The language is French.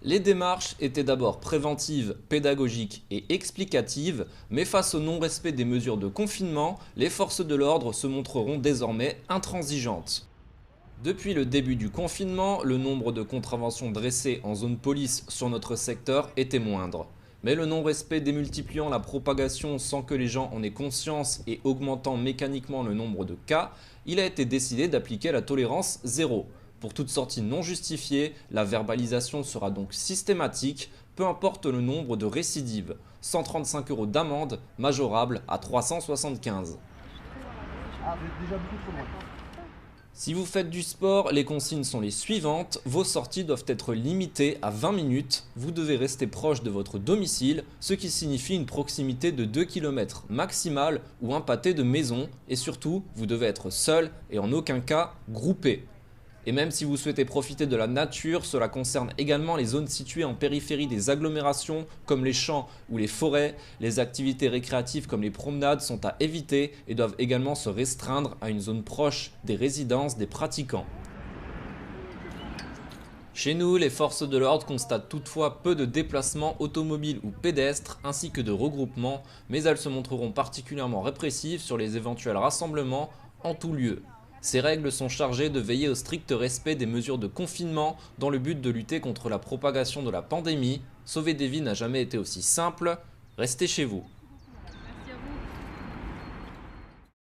Les démarches étaient d'abord préventives, pédagogiques et explicatives, mais face au non-respect des mesures de confinement, les forces de l'ordre se montreront désormais intransigeantes. Depuis le début du confinement, le nombre de contraventions dressées en zone police sur notre secteur était moindre. Mais le non-respect démultipliant la propagation sans que les gens en aient conscience et augmentant mécaniquement le nombre de cas, il a été décidé d'appliquer la tolérance zéro. Pour toute sortie non justifiée, la verbalisation sera donc systématique, peu importe le nombre de récidives. 135 € d'amende, majorable à 375. Ah, vous êtes déjà beaucoup trop loin. Si vous faites du sport, les consignes sont les suivantes. Vos sorties doivent être limitées à 20 minutes. Vous devez rester proche de votre domicile, ce qui signifie une proximité de 2 km maximale ou un pâté de maison. Et surtout, vous devez être seul et en aucun cas groupé. Et même si vous souhaitez profiter de la nature, cela concerne également les zones situées en périphérie des agglomérations comme les champs ou les forêts. Les activités récréatives comme les promenades sont à éviter et doivent également se restreindre à une zone proche des résidences des pratiquants. Chez nous, les forces de l'ordre constatent toutefois peu de déplacements automobiles ou pédestres ainsi que de regroupements, mais elles se montreront particulièrement répressives sur les éventuels rassemblements en tout lieu. Ces règles sont chargées de veiller au strict respect des mesures de confinement dans le but de lutter contre la propagation de la pandémie. Sauver des vies n'a jamais été aussi simple. Restez chez vous.